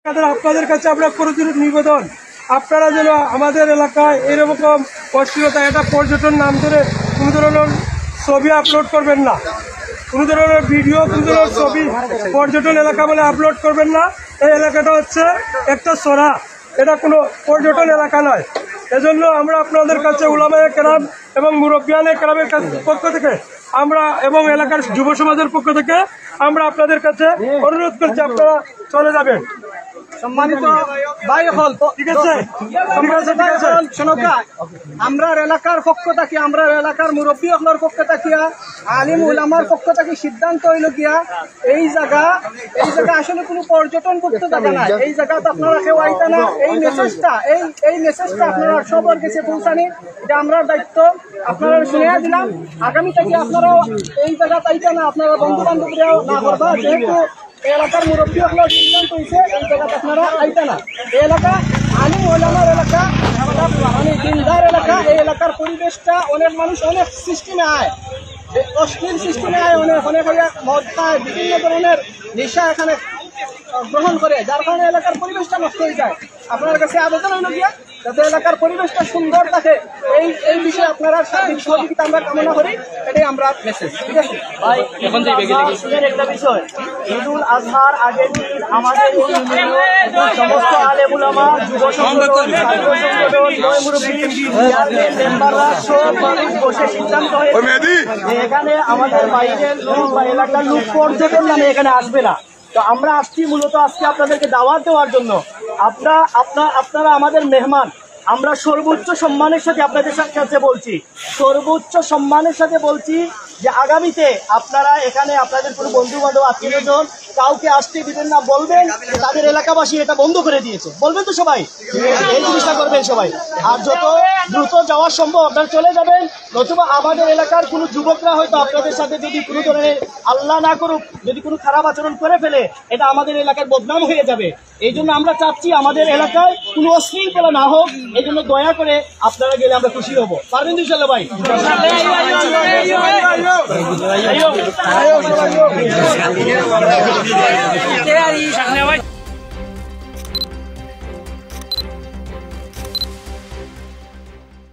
আপনাদের কাছে আমরা করজোর নিবেদন, আপনারা যেন আমাদের এলাকায় এরকম অশ্লীলতা, এটা পর্যটন নাম ধরে কোনো ধরনের ছবি আপলোড করবেন না, কোনো ধরনের ভিডিও, কোনো ধরনের ছবি পর্যটন এলাকা বলে আপলোড করবেন না। এই এলাকাটা হচ্ছে একটা সরা, এটা কোনো পর্যটন এলাকা নয়। এজন্য আমরা আপনাদের কাছে উলামায়ে কেরাম এবং মুরব্বিয়ানে কেরামের পক্ষ থেকে আমরা এবং এলাকার যুব সমাজের পক্ষ থেকে আমরা আপনাদের কাছে অনুরোধ করছি, আপনারা চলে যাবেন। সম্মানিত ভাই হল, ঠিক আছে, আমরা এলাকার পক্ষ থাকি, আমরা এলাকার মুরব্বী হলার পক্ষ থাকিয়া আলিম উলামার পক্ষ থাকি সিদ্ধান্ত হইল গিয়া এই জায়গা আসলে কোনো পর্যটন করতে জায়গা না, এই জায়গাতে আপনারা কেউ আইতা না। এই মেসেজটা আপনারা সবার কাছে পৌঁছানি, এটা আমরা দায়িত্ব। আপনারা শুনে দিলাম, আগামী থেকে আপনারাও এই জায়গা পাইতা না, আপনারা বন্ধু বান্ধবরাও না করবা, যেহেতু এলাকার মুরব্বী হলো সিদ্ধান্ত হয়েছে এই জায়গাতে আপনারা আইতা না। এই এলাকা আলিম ওলামার এলাকা, মানে দিনদার এলাকা। এই এলাকার পরিবেশটা অনেক মানুষ অনেক সিস্টেমে আয়, অশ্লীল সিস্টেমে আয়, অনেক মদ খায়, বিভিন্ন ধরনের নেশা এখানে গ্রহণ করে, যার কারণে এলাকার পরিবেশটা নষ্ট হয়ে যায়। আপনার কাছে আবেদন হইল গিয়া যাতে এলাকার পরিবেশটা সুন্দর থাকে, এই বিষয়ে আপনারা সার্বিক সহযোগিতা আমরা কামনা করি, এটাই আমরা মেসেজ। ঠিক আছে ভাই, একটা বিষয়, ঈদুল আজহার আগের দিন আমাদের সমস্ত আলেম উলামা, যুব সংগঠন, ছাত্র সংগঠন, মুরব্বী, চেয়ারম্যান, মেম্বাররা সব মানুষ বসে সিদ্ধান্ত হয়েছে এখানে আমাদের বাইরের লোক বা এলাকার লোক পর্যটন নামে এখানে আসবে না। তো আমরা আসছি মূলত আজকে আপনাদেরকে দাওয়াত দেওয়ার জন্য। আপনারা আমাদের মেহমান, আমরা সর্বোচ্চ সম্মানের সাথে আপনাদের কাছে বলছি, সর্বোচ্চ সম্মানের সাথে বলছি যে আগামীতে আপনারা এখানে আপনাদের কোনো বন্ধু বান্ধব, আত্মীয়জন কাউকে আসতে দিবেন না, বলবেন তাদের এলাকাবাসী এটা বন্ধ করে দিয়েছে, বলবেন তো সবাই, এই জিনিসটা করবেন সবাই। আর যত দ্রুত যাওয়া সম্ভব আপনারা চলে যাবেন, নতুবা আমাদের এলাকার কোনো যুবকরা হয়তো আপনাদের সাথে যদি কোনো ধরনের, আল্লাহ না করুক, যদি কোনো খারাপ আচরণ করে ফেলে, এটা আমাদের এলাকার বদনাম হয়ে যাবে। এই জন্য আমরা চাচ্ছি আমাদের এলাকায় কোনো অশৃঙ্খলা না হোক, এই জন্য দয়া করে আপনারা গেলে আমরা খুশি হবো। পারবেন তো ইনশাআল্লাহ ভাই?